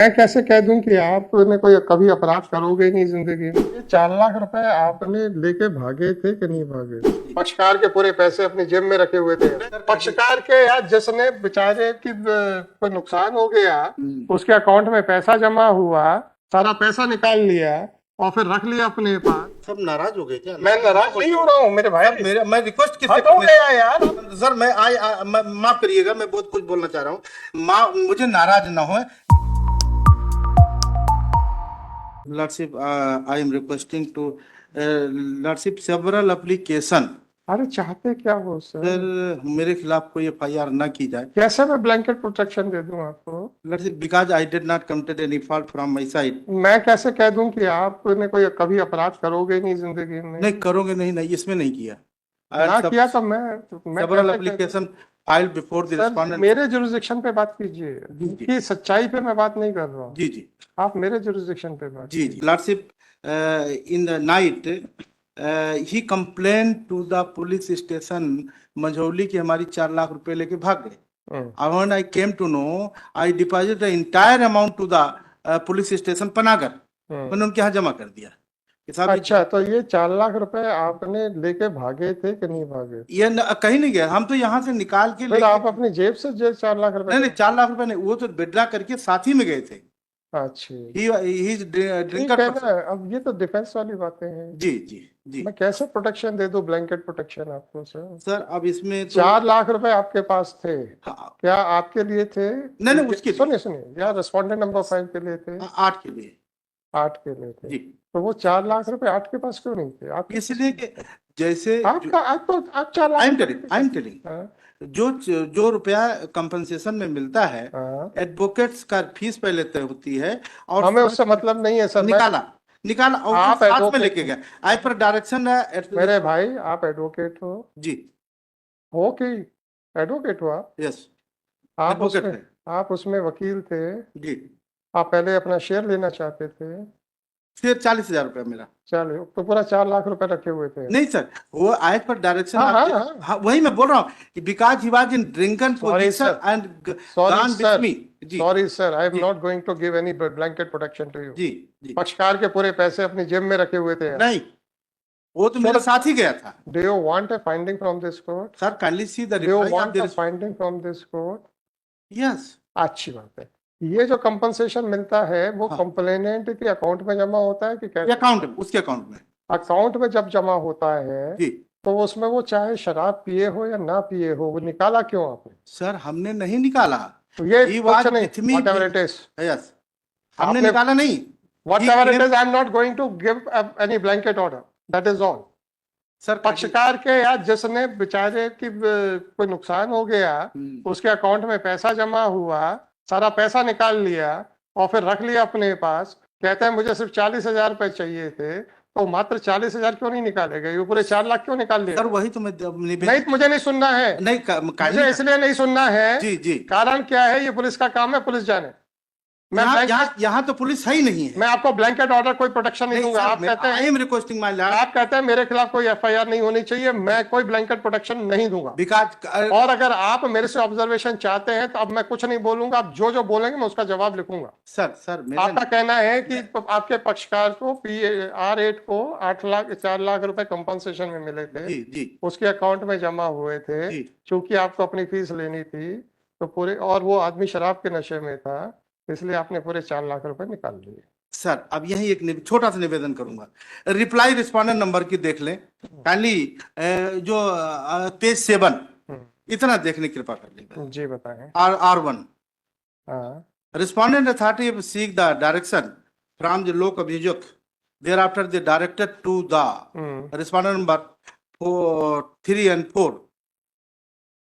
मैं कैसे कह दूं कि आपने कोई कभी अपराध करोगे ही नहीं जिंदगी में। ये 4 लाख रुपए आपने लेके भागे थे कि नहीं भागे? पक्षकार के पूरे पैसे अपनी जेब में रखे हुए थे। पक्षकार के यार जिसने बेचारे की कोई नुकसान हो गया, उसके अकाउंट में पैसा जमा हुआ, सारा पैसा निकाल लिया और फिर रख लिया अपने पास। सब नाराज हो गए क्या? मैं नाराज नहीं हो रहा हूँ मेरे भाई। मेरा मैं रिक्वेस्ट किससे हद हो गया यार। सर माफ करिएगा, मैं बहुत कुछ बोलना चाह रहा हूँ। मुझे नाराज ना हो। Lordship, I am requesting to lordship several application. अरे चाहते क्या हो सर? सर मेरे खिलाफ कोई एफआईआर ना की जाए। कैसे मैं ब्लैंकेट प्रोटेक्शन दे दूं आपको? Lordship, because I did not committed any fault from my side. मैं कैसे कह दूं कि आपने कोई कभी अपराध करोगे ही नहीं जिंदगी में? नहीं करोगे, नहीं इसमें नहीं किया। ना किया तो मैं सेवरल कैसे कह दूं? Application filed before the sir respondent. मेरे जुरिस्डिक्शन पे बात कीजिए, कि सच्चाई पे मैं बात नहीं कर रहा हूँ। जी जी आप मेरे जुरिस्डिक्शन पे बात जी जी lordship, in the night he complain to the police station Manjhauli की हमारी 4 लाख रुपए लेके भाग गए। कीजिए। When I came to know, I deposited the entire amount to the police station Panagar. मैंने उनके यहाँ जमा कर दिया कि साहब अच्छा, तो ये 4 लाख रुपए आपने लेके भागे थे कि नहीं भागे? कहीं नहीं गया, हम तो यहाँ से निकाल के फिर आप अपनी जेब से 4 लाख रुपए? नहीं 4 लाख रुपए नहीं, वो तो विड्रा करके साथ ही में गए थे। अच्छा ही ठीक ड्रिंकर है पर्सन। ना। अब ये तो डिफेंस वाली बातें हैं। जी जी जी मैं कैसे प्रोटेक्शन दे दूं, ब्लैंकेट प्रोटेक्शन आपको सर? सर अब इसमें तो 4 लाख रुपए आपके पास थे, हाँ, क्या आपके लिए थे? नहीं उसके लिए सुनिए सुनिए यार, रेस्पोंडेंट नंबर 5 के लिए थे? 8 के लिए 8 के लिए थे? जी। तो वो 4 लाख रुपए 8 के पास क्यों नहीं थे? आप इसलिए कि जैसे आपका आपको आप 4 लाख आई एम टेलिंग हाँ, जो जो रुपया कंपनसेशन में मिलता है, हाँ। एडवोकेट्स का फीस पहले तय होती है और हमें उससे मतलब नहीं है सर। निकाला निकाला और आप फिर साथ में एडवोकेट लेके गया। आई पर डायरेक्शन मेरे भाई, आप एडवोकेट हो? जी हो कि एडवोकेट हो आप? यस आप एडवोकेट उसमें है आप उसमें वकील थे? जी। आप पहले अपना शेयर लेना चाहते थे? फिर 40,000 रुपया मेरा। चलो, तो पूरा 4 लाख रुपए रखे हुए थे? नहीं सर, वो आई पर डायरेक्शन हाँ हाँ आप हाँ। हाँ, वही मैं बोल रहा हूँ कि because he was in drunken sorry position sir, and sorry gone with sir, me. जी सॉरी सर, आई एम जी not going to give any blanket protection to you. जी जी पक्षकार के पूरे पैसे अपनी जेब में रखे हुए थे। नहीं, वो तो मेरे साथ ही गया था। Do you want a finding from this court? Sir kindly see the do you reply off want a this. Finding from this court? Yes अच्छी बात है। ये जो कंपनसेशन मिलता है वो हाँ, कंप्लेनेंट के अकाउंट में जमा होता है कि कैसे? अकाउंट उसके अकाउंट में। अकाउंट में जब जमा होता है जी तो उसमें वो चाहे शराब पिए हो या ना पिए हो, वो निकाला क्यों आपने? सर हमने नहीं निकाला। तो ये He कुछ was नहीं, with me. Whatever it is, yes, हमने आपने निकाला नहीं। What He ever it claimed- is, I am not going to give any blanket order, that is all. Sir पक्षकार के यार जिसने बेचारे की कोई नुकसान हो गया, उसके अकाउंट में पैसा जमा हुआ, सारा पैसा निकाल लिया और फिर रख लिया अपने पास। कहते हैं मुझे सिर्फ 40,000 रुपए चाहिए थे, तो मात्र 40,000 क्यों नहीं निकाले गए? ये पूरे 4 लाख क्यों निकाल लिए? सर वही तो मैं नहीं, मुझे नहीं सुनना है। नहीं मुझे इसलिए नहीं सुनना है, जी जी कारण क्या है, ये पुलिस का काम है, पुलिस जाने। मैं यहाँ तो पुलिस है ही नहीं है। मैं आपको ब्लैंकेट ऑर्डर कोई प्रोटेक्शन नहीं दूंगा। आप कहते आई हैं एम रिक्वेस्टिंग माय लॉर्ड, आप कहते हैं मेरे खिलाफ कोई एफआईआर नहीं होनी चाहिए, मैं कोई ब्लैंकेट प्रोटेक्शन नहीं दूंगा। बिकॉज और अगर आप मेरे से ऑब्जर्वेशन चाहते हैं तो अब मैं कुछ नहीं बोलूंगा, आप जो जो बोलेंगे मैं उसका जवाब लिखूंगा। सर आपका कहना है कि आपके पक्षकार को PR8 को 4 लाख रुपए कंपनसेशन में मिले थे, जी जी उसके अकाउंट में जमा हुए थे, चूंकि आपको अपनी फीस लेनी थी, तो पूरे, और वो आदमी शराब के नशे में था, इसलिए आपने पूरे 4 लाख रुपए निकाल लिए। सर अब यही एक छोटा सा निवेदन करूंगा, रिप्लाई रिस्पॉन्डेंट नंबर की देख लें काइंडली, जो पेज 7 इतना देखने की कृपा कर लेंगे। जी बताएं। R1 हाँ respondent authority seek the direction from the लोक अभियोग, thereafter they directed to the respondent number 3 and 4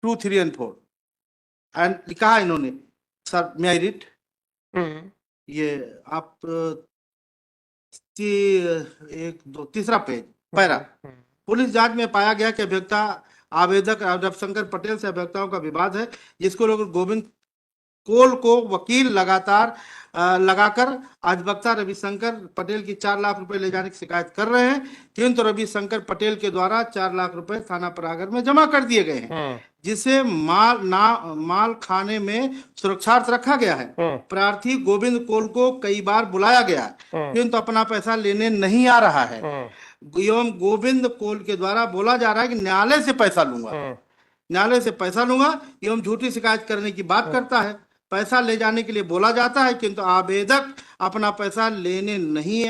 2 3 and 4 and कहा इन्होंने, सर मैं आई रीड, ये आप एक दो तीसरा पेज पैरा, पुलिस जांच में पाया गया कि अभियोक्ता आवेदक रविशंकर पटेल से अभियोक्ताओं का विवाद है, जिसको लोग गोविंद कोल को वकील लगातार लगाकर अधिवक्ता रविशंकर पटेल की 4 लाख रुपए ले जाने की शिकायत कर रहे हैं, किंतु रविशंकर पटेल के द्वारा 4 लाख रुपए थाना परागर में जमा कर दिए गए हैं, जिसे माल खाने में सुरक्षार्थ रखा गया है। प्रार्थी गोविंद कोल को कई बार बुलाया गया है, किंतु अपना पैसा लेने नहीं आ रहा है एवं गोविंद कोल के द्वारा बोला जा रहा है कि न्यायालय से पैसा लूंगा, न्यायालय से पैसा लूंगा एवं झूठी शिकायत करने की बात करता है। पैसा ले जाने के लिए बोला जाता है, किंतु आवेदक अपना पैसा लेने नहीं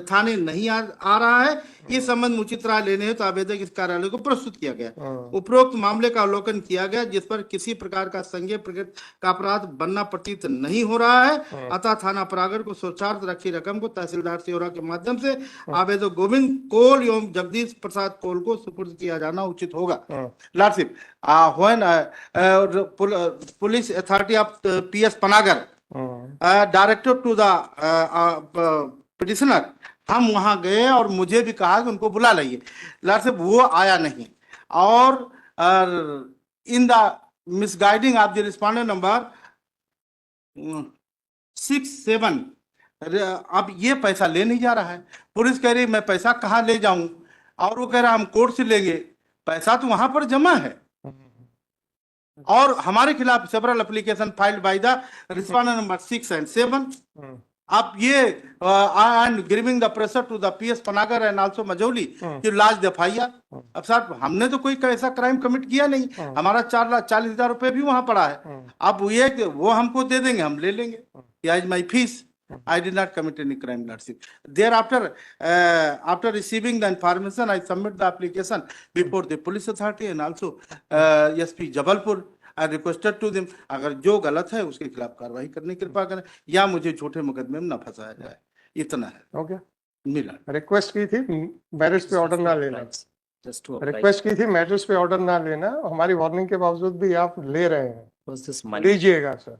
थाने नहीं आ रहा है। इस संबंध में उचित राय लेने हेतु आवेदक इस कार्यालय को प्रस्तुत किया गया। उपरोक्त मामले का अवलोकन किया गया, जिस पर किसी प्रकार का संज्ञेय प्रकृति का अपराध बनना प्रतीत नहीं हो रहा है, अतः थाना परागर को स्वचार्थ रखी रकम को तहसीलदार सिहोरा के माध्यम से आवेदक गोविंद कोल एवं जगदीश प्रसाद कोल को सुपुर्द किया जाना उचित होगा। Lordship, police authority of PS Panagar director to the petitioner, हम वहां गए और मुझे भी कहा कि उनको बुला लाइए। लॉर्डशिप, वो आया नहीं और in the misguiding of the respondent number 6-7 अब ये पैसा ले नहीं जा रहा है। पुलिस कह रही मैं पैसा कहाँ ले जाऊं, और वो कह रहा हम कोर्ट से लेंगे, पैसा तो वहां पर जमा है और हमारे खिलाफ several application filed by the respondent number 6 and 7। आप ये and giving the pressure to the PS Panagar and also Majhauli कि लाज FIR। अब सर, हमने तो कोई ऐसा क्राइम कमिट किया नहीं, हमारा 4,40,000 रुपए भी वहां पड़ा है। अब ये वो हमको दे देंगे, हम ले लेंगे, याज माई fees. I did not commit any crime, Lordship. Thereafter, after receiving the information, I submit the application before the police authority and also SP Jabalpur. I requested to them, अगर जो गलत है उसके खिलाफ कार्रवाई करने की कृपा करें या मुझे झूठे मुकदमे में न फंसाया जाए, इतना है। हो गया। मिला। रिक्वेस्ट की थी मैरिज पे ऑर्डर ना लेना, रिक्वेस्ट की थी मैरिज पे ऑर्डर ना लेना, हमारी वार्निंग के बावजूद भी आप ले रहे हैं, लीजिएगा सर।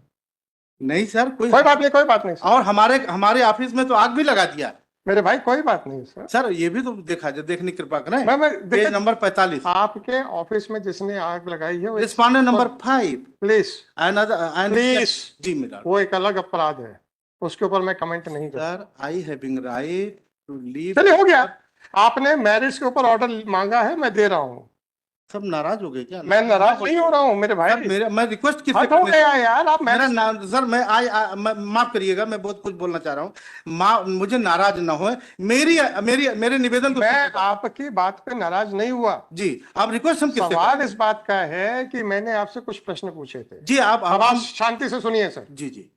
नहीं सर, कोई बात नहीं, कोई बात नहीं सर। और हमारे ऑफिस में तो आग भी लगा दिया मेरे भाई, कोई बात नहीं सर। सर ये भी तो देखा जाए, देखने की कृपा करें। पेज नंबर 45 आपके ऑफिस में जिसने आग लगाई है, रिस्पोंडेंट नंबर 5 प्लीज प्लीज जी मेरा, वो एक अलग अपराध है, उसके ऊपर मैं कमेंट नहीं करूंगा। Sir I having right to leave. चलिए, हो गया, आपने मैरिज के ऊपर ऑर्डर मांगा है, मैं दे रहा हूँ। सब नाराज हो गए क्या? मैं नाराज नहीं हो रहा हूँ मेरे भाई। मैं रिक्वेस्ट किससे हो गया यार, आप मेरा सर मैं माफ करिएगा, मैं बहुत कुछ बोलना चाह रहा हूँ, मुझे नाराज ना हो। मेरे निवेदन को, मैं आपकी बात पे नाराज नहीं हुआ जी। आप रिक्वेस्ट हम किससे? सवाल इस बात का है कि मैंने आपसे कुछ प्रश्न पूछे थे जी। आप शांति से सुनिए सर। जी जी।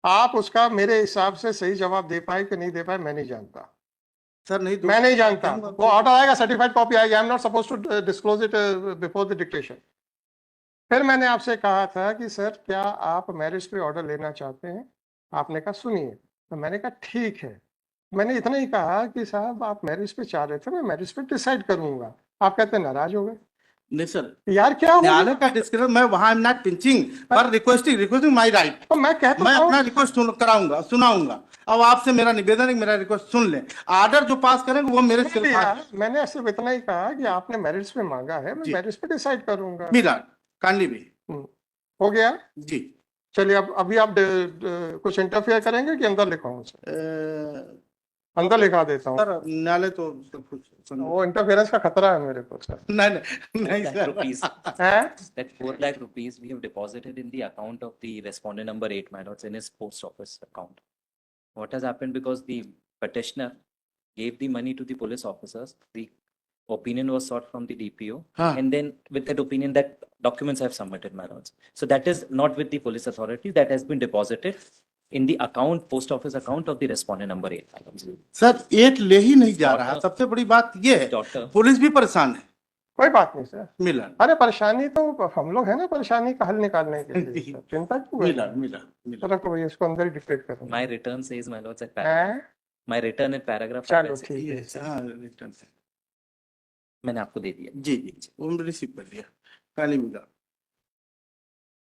आप उसका मेरे हिसाब से सही जवाब दे पाए कि नहीं दे पाए मैं नहीं जानता सर। नहीं, मैं नहीं जानता। वो ऑर्डर आएगा, सर्टिफाइड कॉपी आएगी, I am not suppose to disclose it before the dictation. फिर मैंने आपसे कहा था कि सर क्या आप मैरिज पे ऑर्डर लेना चाहते हैं? आपने कहा सुनिए, तो मैंने कहा ठीक है। मैंने इतना ही कहा कि साहब आप मैरिज पे चाह रहे थे, मैं मैरिज पे डिसाइड करूंगा। आप कहते हैं नाराज हो गए। नहीं सर, यार क्या हो न्यायालय का डिस्कशन, मैं वहां एम नॉट पिंचिंग पर रिक्वेस्टिंग माय राइट। तो मैं कहता मैं अपना रिक्वेस्ट कराऊंगा, सुनाऊंगा। अब आपसे मेरा निवेदन है कि मेरा रिक्वेस्ट सुन लें, ऑर्डर जो पास करेंगे वो मेरे से। मैंने सिर्फ इतना ही कहा कि आपने मैरिज पे मांगा है, मैं मैरिज पे डिसाइड करूंगा। मिला काइंडली भी हो गया जी। चलिए, अब अभी आप कुछ इंटरफेयर करेंगे कि अंदर लिखाऊं? अंदर लिखा देता हूँ सर, न्यायालय तो वो इंटरफेरेंस का खतरा है मेरे को सर। नहीं sir. That 4 lakh rupees we have deposited in the account of the respondent number 8, my lords, in his post office account. What has happened, because the petitioner gave the money to the police officers, the opinion was sought from the DPO, and then with that opinion, that documents have submitted, my lords. So that is not with the police authority, that has been deposited in the account, post office account of the respondent number 8. Sir 8 ले ही नहीं जा रहा। सबसे बड़ी बात ये है, police भी परेशान है। कोई बात नहीं सर, मिलन। अरे परेशानी तो हम लोग है ना, परेशानी का हल निकालने के लिए चिंता क्यों है? मिलन इसको अंदर ही डिक्टेट करो। My return says, my lords, at paragraph. My return in paragraph. चलो ठीक है, रिटर्न मैंने आपको दे दिया। जी जी, वो रिसीव कर लिया। काली मिला।